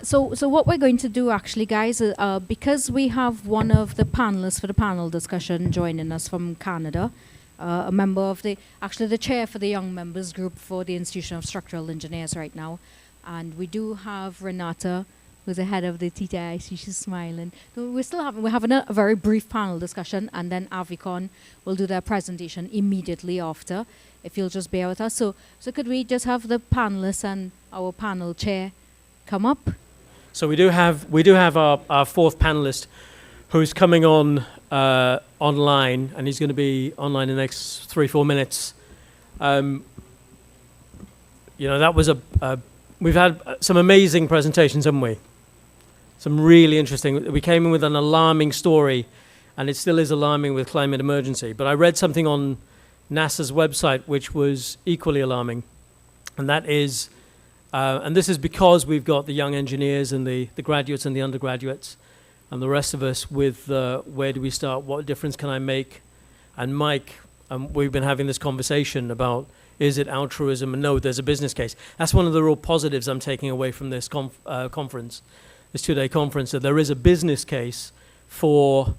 So what we're going to do actually, guys, because we have one of the panelists for the panel discussion joining us from Canada, a member of the chair for the young members group for the Institution of Structural Engineers right now. And we do have Renata, who's the head of the TTI. I see she's smiling. So we're having a very brief panel discussion, and then Avicon will do their presentation immediately after, if you'll just bear with us. So could we just have the panelists and our panel chair come up? So we do have our fourth panelist who's coming on online, and he's going to be online in the next 3-4 minutes. That was we've had some amazing presentations, haven't we? Some really interesting. We came in with an alarming story, and it still is alarming with climate emergency. But I read something on NASA's website which was equally alarming, and that is, and this is because we've got the young engineers and the graduates and the undergraduates and the rest of us with where do we start, what difference can I make? And Mike, we've been having this conversation about, is it altruism? And no, there's a business case. That's one of the real positives I'm taking away from this conference, this 2-day conference, that there is a business case for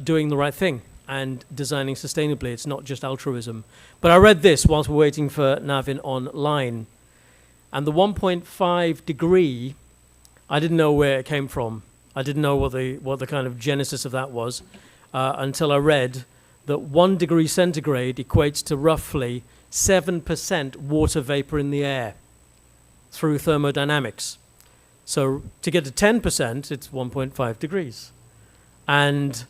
doing the right thing and designing sustainably. It's not just altruism. But I read this whilst we're waiting for Navid online. And the 1.5 degree, I didn't know where it came from. I didn't know what the kind of genesis of that was until I read that 1 degree centigrade equates to roughly 7% water vapor in the air through thermodynamics. So to get to 10%, it's 1.5 degrees. And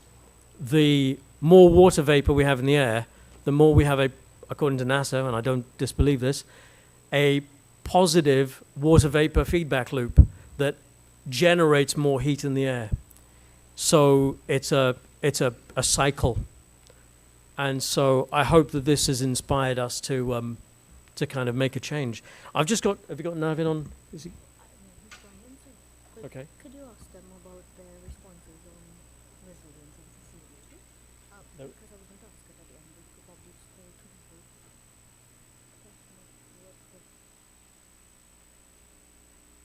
the more water vapor we have in the air, the more we have according to NASA, and I don't disbelieve this, a positive water vapor feedback loop that generates more heat in the air. So it's a cycle. And so I hope that this has inspired us to kind of make a change. Have you got Navid on? Is he? Okay. Could you ask them about their responses on resilience and sustainability? No. Because I was going to ask it at the end, but you could probably just go to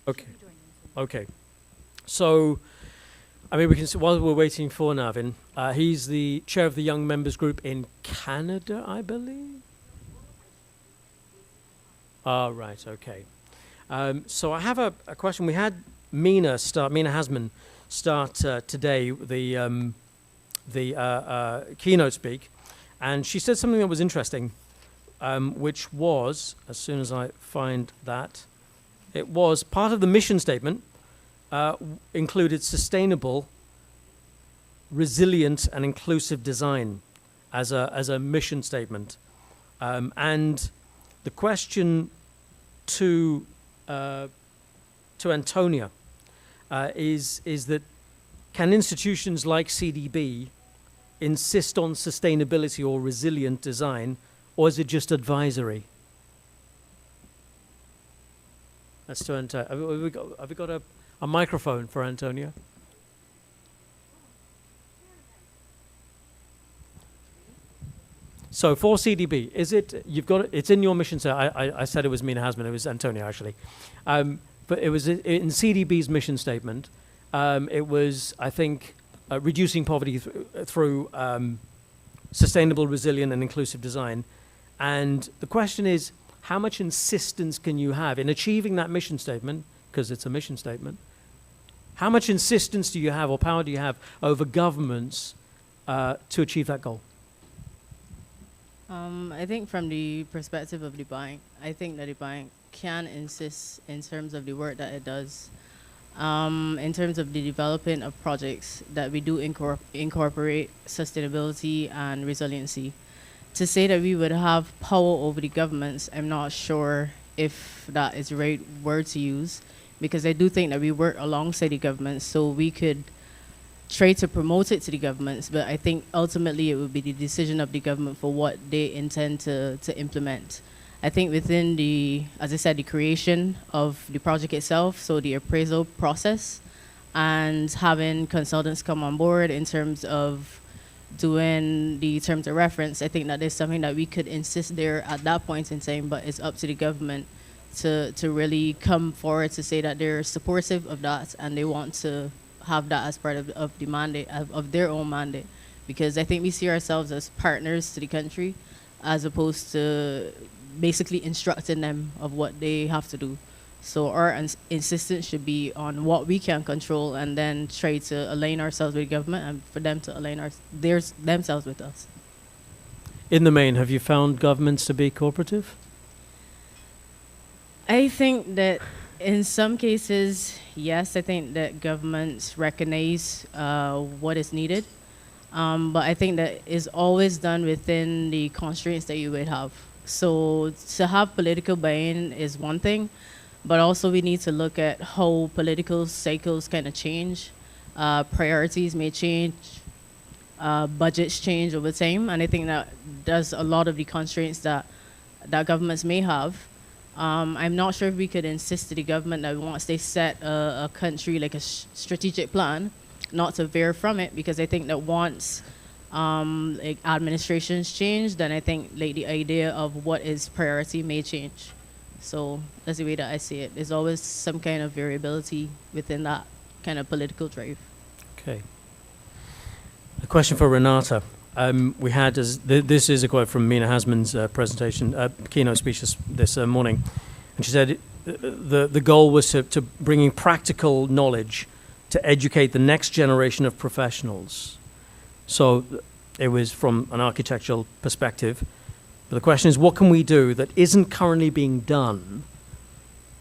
the Okay. Okay. So, I mean, we can, while we're waiting for Navid, he's the chair of the Young Members Group in Canada, I believe. Right, okay. So I have a question. We had Mina Hasman start today, the keynote speak, and she said something that was interesting, which was, as soon as I find that, it was part of the mission statement, included sustainable, resilient, and inclusive design as a mission statement. And the question to Antonia is that, can institutions like CDB insist on sustainability or resilient design, or is it just advisory? That's to Antonia. Have we got a microphone for Antonia? So for CDB, is it, it's in your mission, so I said it was Mina Hasman, it was Antonia actually. But it was in CDB's mission statement, it was, I think, reducing poverty through sustainable, resilient, and inclusive design. And the question is, how much insistence can you have in achieving that mission statement, because it's a mission statement, how much insistence do you have or power do you have over governments to achieve that goal? I think from the perspective of the bank, I think that the bank can insist in terms of the work that it does, in terms of the development of projects that we do incorporate sustainability and resiliency. To say that we would have power over the governments, I'm not sure if that is the right word to use, because I do think that we work alongside the governments, so we could try to promote it to the governments, but I think ultimately it would be the decision of the government for what they intend to implement. I think within the, as I said, the creation of the project itself, so the appraisal process, and having consultants come on board in terms of doing the terms of reference, I think that is something that we could insist there at that point in time, but it's up to the government to really come forward to say that they're supportive of that and they want to have that as part of the mandate, of their own mandate. Because I think we see ourselves as partners to the country as opposed to basically instructing them of what they have to do. So our insistence should be on what we can control and then try to align ourselves with the government and for them to align themselves with us. In the main, have you found governments to be cooperative? I think that in some cases, yes, I think that governments recognize what is needed. But I think that is always done within the constraints that you would have. So to have political buy-in is one thing, but also we need to look at how political cycles kind of change. Priorities may change, budgets change over time, and I think that does a lot of the constraints that governments may have. I'm not sure if we could insist to the government that once they set a country like a strategic plan, not to veer from it, because I think that once like administrations change, then I think like the idea of what is priority may change. So that's the way that I see it. There's always some kind of variability within that kind of political drive. Okay. A question for Renata. We had, this is a quote from Mina Hasman's presentation, keynote speech this morning, and she said the goal was to bringing practical knowledge to educate the next generation of professionals. So it was from an architectural perspective. But the question is, what can we do that isn't currently being done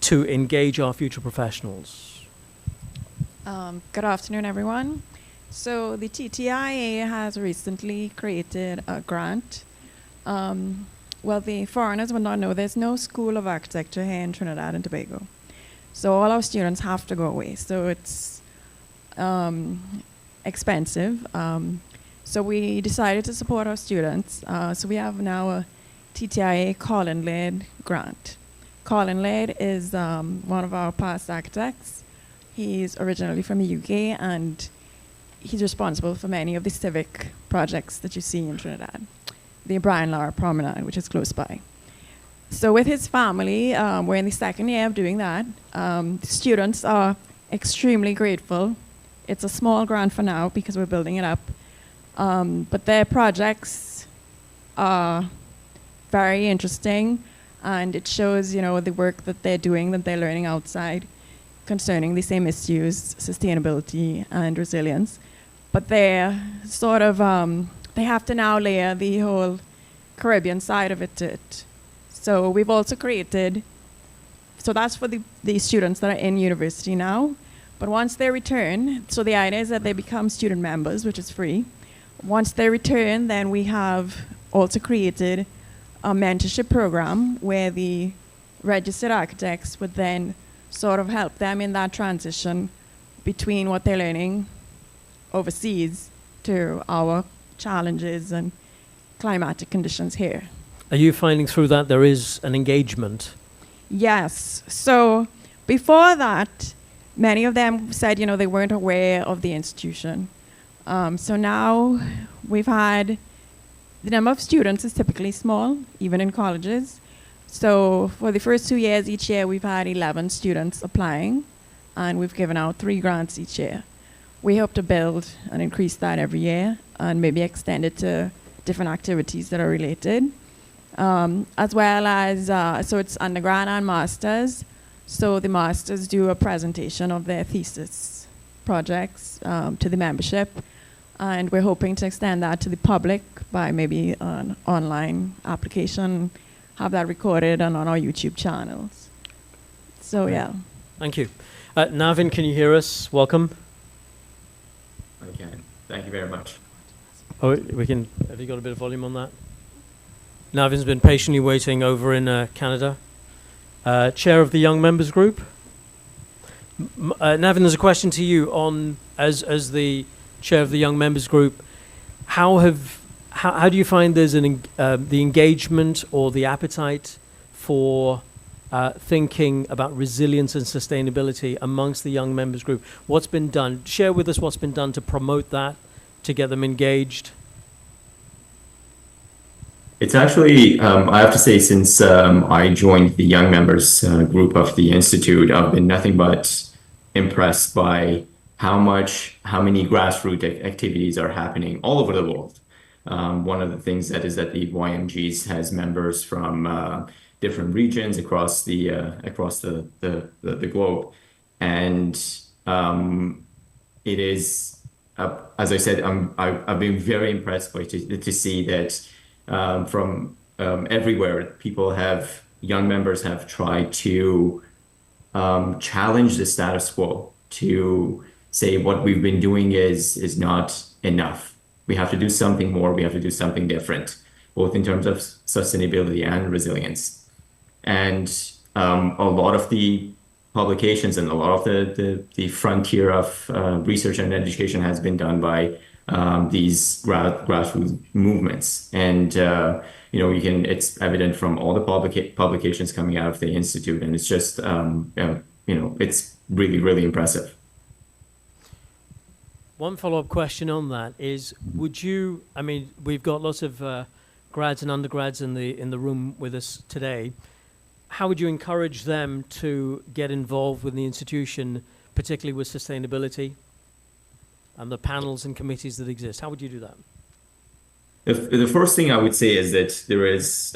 to engage our future professionals? Good afternoon, everyone. So the TTIA has recently created a grant. Well, the foreigners would not know there's no School of Architecture here in Trinidad and Tobago. So all our students have to go away. So it's expensive. So we decided to support our students. So we have now a TTIA Colin-led grant. Colin-led is one of our past architects. He's originally from the UK, and he's responsible for many of the civic projects that you see in Trinidad. The Brian Lara Promenade, which is close by. So with his family, we're in the second year of doing that. The students are extremely grateful. It's a small grant for now because we're building it up. But their projects are very interesting, and it shows, the work that they're doing, that they're learning outside concerning the same issues, sustainability and resilience. But they're sort of, they have to now layer the whole Caribbean side of it to it. So we've also created, so that's for the students that are in university now. But once they return, so the idea is that they become student members, which is free. Once they return, then we have also created a mentorship program where the registered architects would then sort of help them in that transition between what they're learning overseas to our challenges and climatic conditions here. Are you finding through that there is an engagement? Yes. So before that, many of them said, they weren't aware of the institution. So now we've had, the number of students is typically small, even in colleges. So for the first 2 years, each year we've had 11 students applying, and we've given out 3 grants each year. We hope to build and increase that every year and maybe extend it to different activities that are related. As well as, so it's undergrad and masters. So the masters do a presentation of their thesis projects to the membership. And we're hoping to extend that to the public by maybe an online application, have that recorded and on our YouTube channels. So, yeah. Thank you. Navin, can you hear us? Welcome. I can. Thank you very much. Oh, we can. Have you got a bit of volume on that? Navin's been patiently waiting over in Canada. Chair of the Young Members Group. Navin, there's a question to you on, as the chair of the Young Members Group, how do you find there's the engagement or the appetite for thinking about resilience and sustainability amongst the Young Members Group? What's been done? Share with us what's been done to promote that, to get them engaged. It's actually, I have to say, since I joined the young members group of the Institute, I've been nothing but impressed by how many grassroots activities are happening all over the world. One of the things that is that the YMGs has members from different regions across the globe, and it is, as I said, I've been very impressed by to see that from everywhere, young members have tried to challenge the status quo, to say what we've been doing is not enough. We have to do something more. We have to do something different, both in terms of sustainability and resilience. And a lot of the publications and a lot of the frontier of research and education has been done by these grassroots movements. And it's evident from all the publications coming out of the Institute, and it's just it's really, really impressive. One follow-up question on that is, we've got lots of grads and undergrads in the room with us today. How would you encourage them to get involved with the institution, particularly with sustainability and the panels and committees that exist? How would you do that? The first thing I would say is that there is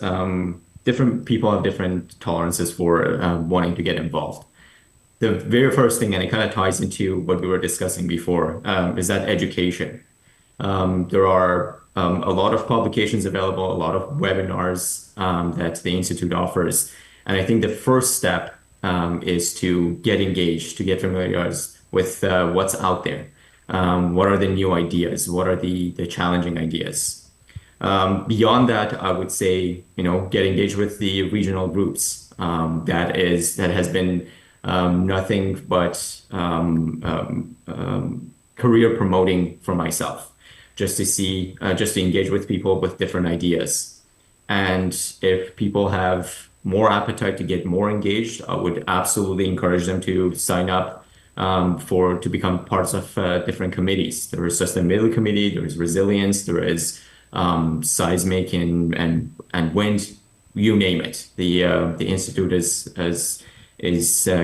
different people have different tolerances for wanting to get involved. The very first thing, and it kind of ties into what we were discussing before, is that education. There are a lot of publications available, a lot of webinars that the Institute offers. And I think the first step is to get engaged, to get familiarized with what's out there. What are the new ideas? What are the challenging ideas? Beyond that, I would say, get engaged with the regional groups. That has been nothing but career promoting for myself, just to engage with people with different ideas. And if people have more appetite to get more engaged, I would absolutely encourage them to sign up to become parts of different committees. There is sustainability committee, there is resilience, there is seismic and wind, you name it. The Institute is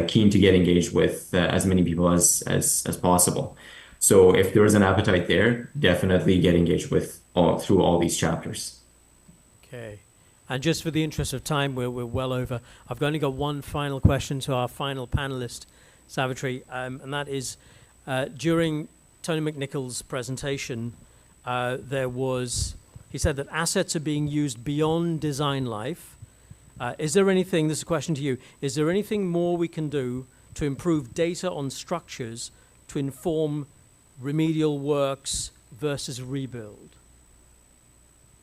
keen to get engaged with as many people as possible. So if there is an appetite there, definitely get engaged through all these chapters. Okay. And just for the interest of time, we're well over. I've only got one final question to our final panelist, Savitri, and that is, during Tony McNichol's presentation, he said that assets are being used beyond design life. Is there anything, this is a question to you, is there anything more we can do to improve data on structures to inform remedial works versus rebuild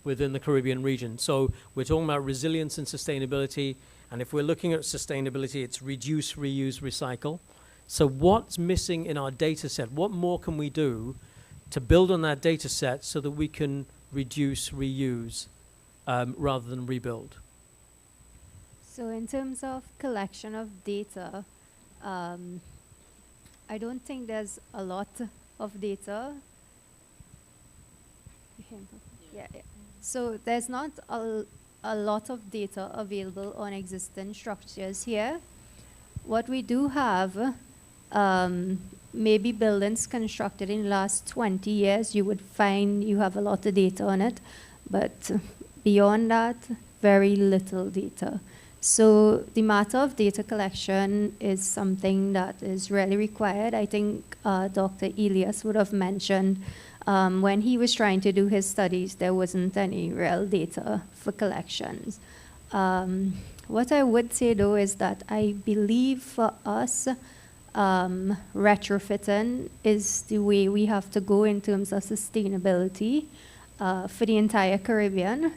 within the Caribbean region? So we're talking about resilience and sustainability, and if we're looking at sustainability, it's reduce, reuse, recycle. So what's missing in our data set? What more can we do to build on that data set so that we can reduce, reuse, rather than rebuild? So in terms of collection of data, I don't think there's a lot of data. Yeah. So there's not a lot of data available on existing structures here. What we do have, maybe buildings constructed in the last 20 years, you would find you have a lot of data on it, but beyond that, very little data. So the matter of data collection is something that is really required. I think Dr. Elias would have mentioned when he was trying to do his studies, there wasn't any real data for collections. What I would say, though, is that I believe for us, retrofitting is the way we have to go in terms of sustainability for the entire Caribbean.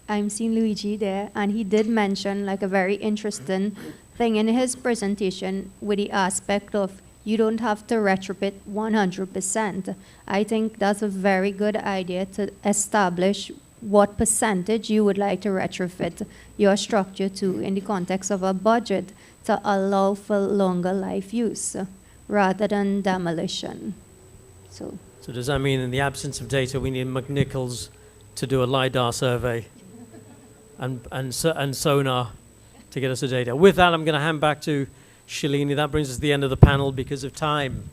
I'm seeing Luigi there, and he did mention like a very interesting thing in his presentation with the aspect of you don't have to retrofit 100%. I think that's a very good idea to establish what percentage you would like to retrofit your structure to in the context of a budget to allow for longer life use rather than demolition. So So does that mean in the absence of data, we need McNichols to do a LiDAR survey and sonar to get us the data? With that, I'm going to hand back to Shalini. That brings us to the end of the panel because of time.